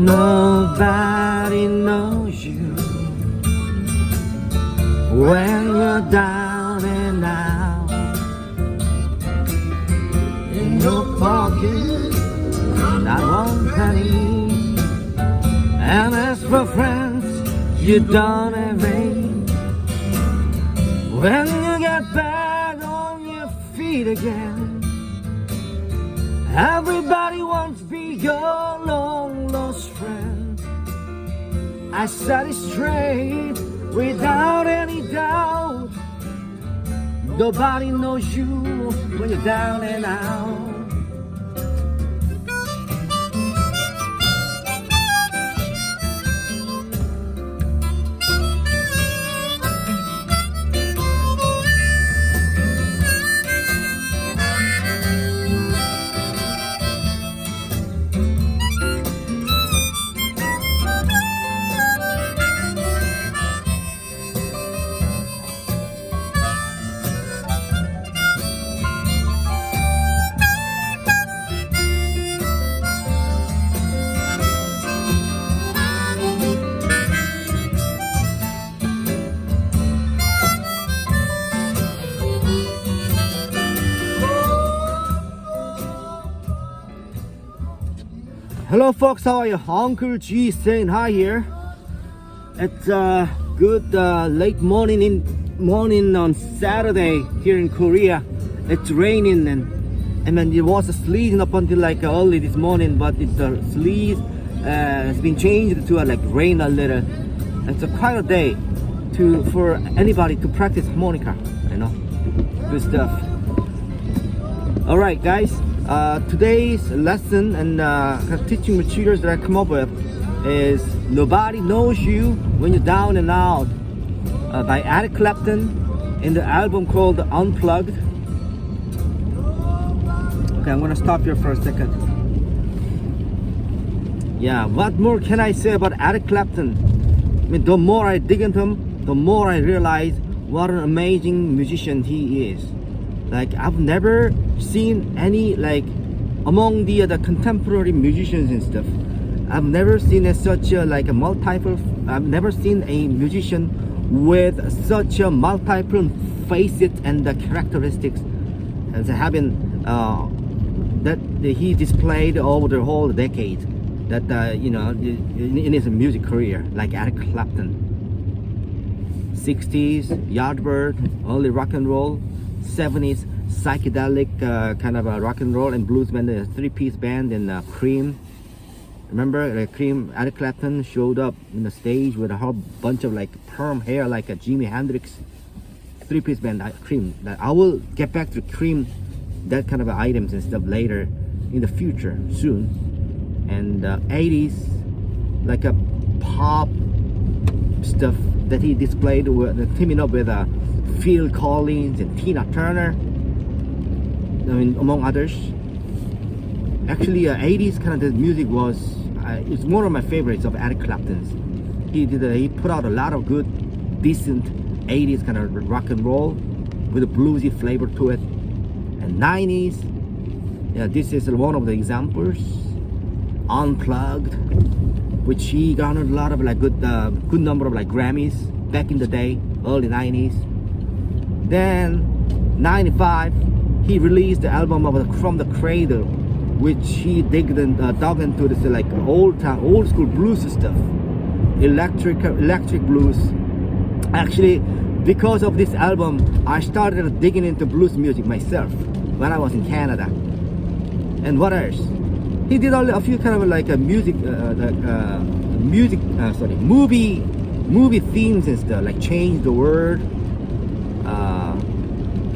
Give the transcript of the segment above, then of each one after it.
Nobody knows you when you're down and out. In your pocket, not one penny. And as for friends, you don't have any. When you get back on your feet again, everybody wants to be your long lost friend. I said it straight, without any doubt. Nobody knows you when you're down and out. Hello folks, how are you? Uncle G saying hi here. It's a good late morning on Saturday here in Korea. It's raining and then it was sleeting up until like early this morning, but it's sleet has been changed to like rain a little. It's a quite a day for anybody to practice harmonica, you know. Good stuff. All right, guys. Today's lesson and teaching materials that I come up with is Nobody Knows You When You're Down and Out by Eric Clapton in the album called Unplugged. Okay, I'm gonna stop here for a second. Yeah, what more can I say about Eric Clapton? I mean, the more I dig into him, the more I realize what an amazing musician he is. Like, I've never seen any, like, among the contemporary musicians and stuff, I've never seen such a multiple. I've never seen a musician with such a multiple facets and the characteristics as having that he displayed over the whole decade. That you know, in his music career, like Eric Clapton, 60s Yardbird, early rock and roll. 70s psychedelic kind of a rock and roll and blues band, a three-piece band in Cream. Remember Cream? Eric Clapton showed up in the stage with a whole bunch of like perm hair like a Jimi Hendrix. Three-piece band, Cream. I will get back to Cream, that kind of items and stuff later in the future soon. And 80s like a pop stuff that he displayed with teaming up with Phil Collins and Tina Turner, I mean, among others. Actually, 80s kind of the music was it's one of my favorites of Eric Clapton's. He put out a lot of good, decent 80s kind of rock and roll with a bluesy flavor to it. And 90s, yeah, this is one of the examples. Unplugged, which he garnered a lot of like good number of like Grammys back in the day, early 90s. Then 95 he released the album of From the Cradle, which he dug into this like old school blues stuff, electric blues. Actually, because of this album, I started digging into blues music myself when I was in Canada. And what else? He did a few kind of like a movie themes and stuff, like Change the World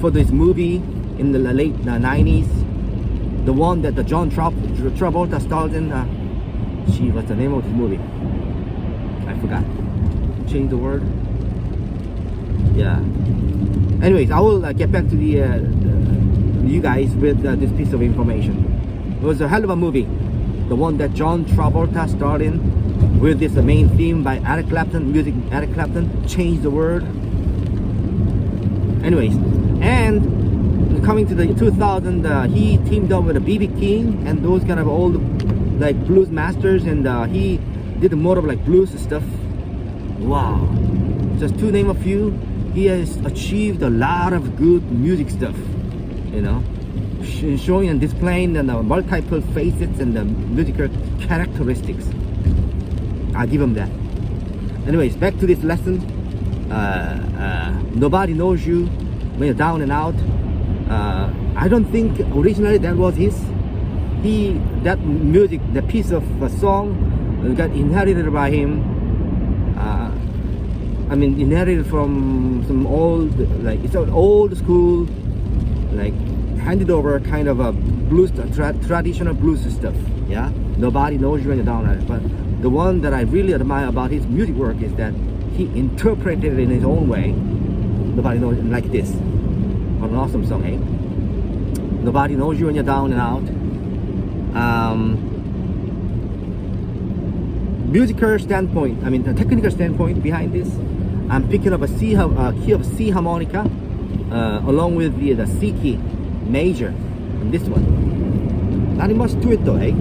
for this movie in the late 90s, the one that the John Travolta starred in. What's the name of this movie? I forgot. Change the World. Yeah. Anyways, I will get back to you guys with this piece of information. It was a hell of a movie, the one that John Travolta starred in, with this main theme by Eric Clapton, music Eric Clapton, Change the World. Anyways, and coming to the 2000, he teamed up with a B.B. King and those kind of old like blues masters, and he did more of like blues stuff. Wow, just to name a few, he has achieved a lot of good music stuff, you know, showing and displaying the multiple facets and the musical characteristics. I give him that. Anyways, back to this lesson. Nobody knows you when you're down and out. I don't think originally that was his. That music, the piece of a song got inherited by him. Inherited from some old, like it's an old school, like handed over kind of a blues, traditional blues stuff. Yeah, nobody knows you when you're down at it. But the one that I really admire about his music work is that he interpreted it in his own way. Nobody knows, like this. What an awesome song, eh? Nobody knows you when you're down and out. Musical standpoint, the technical standpoint behind this, I'm picking up a key of C harmonica along with the C key major in this one. Not much to it though, eh?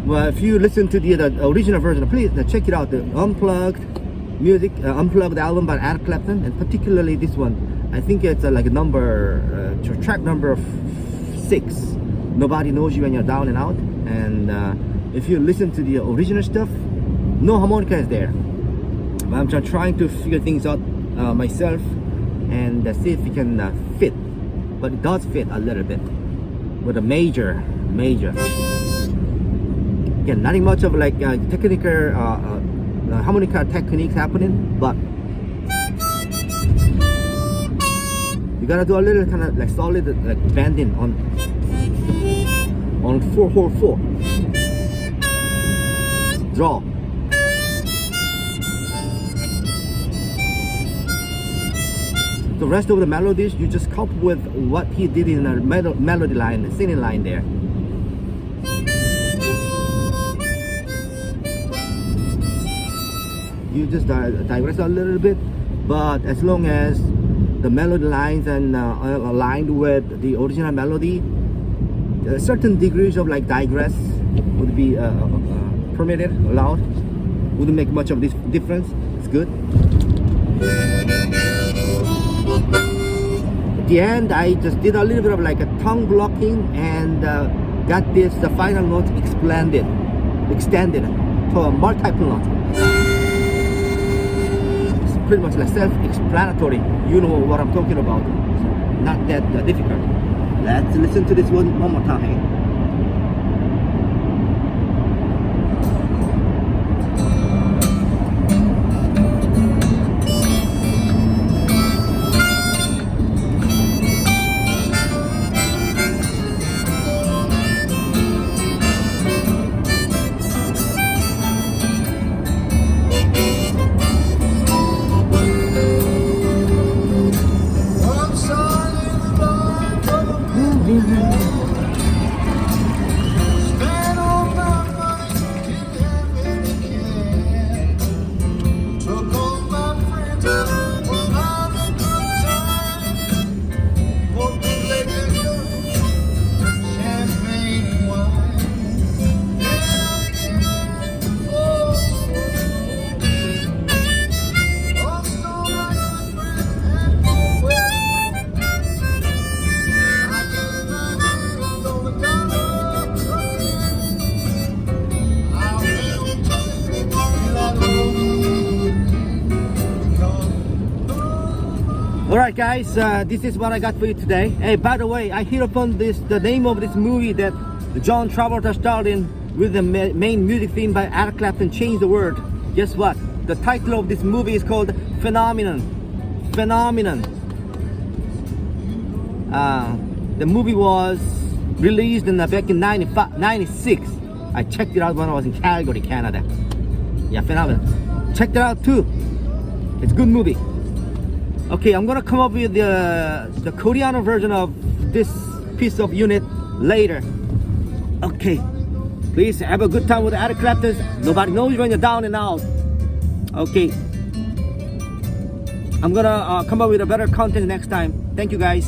Well, if you listen to the original version, please check it out. The unplugged music, unplugged album by Eric Clapton, and particularly this one. I think it's like a track number 6. Nobody knows you when you're down and out. And if you listen to the original stuff, no harmonica is there. But I'm trying to figure things out myself and see if it can fit. But it does fit a little bit with a major. Again, nothing much of like technical harmonica techniques happening, but you gotta do a little kind of like solid like bending on 4/4. Draw. The rest of the melodies you just couple with what he did in the melody line, the singing line there. You just digress a little bit, but as long as the melody lines and aligned with the original melody, certain degrees of like digress would be permitted, allowed. Wouldn't make much of this difference. It's good. At the end, I just did a little bit of like a tongue blocking and got the final note extended to a multiple note. Pretty much like self-explanatory. You know what I'm talking about. Not that difficult. Let's listen to this one more time. Alright guys, this is what I got for you today. Hey, by the way, I hit upon the name of this movie that John Travolta starred in with the main music theme by Eric Clapton, Change the World. Guess what? The title of this movie is called Phenomenon. The movie was released back in 96. I checked it out when I was in Calgary, Canada. Yeah, Phenomenon. Check it out too. It's a good movie. Okay, I'm gonna come up with the Korean version of this piece of unit later. Okay, please have a good time with Eric Clapton. Nobody knows when you're down and out. Okay, I'm gonna come up with a better content next time. Thank you guys.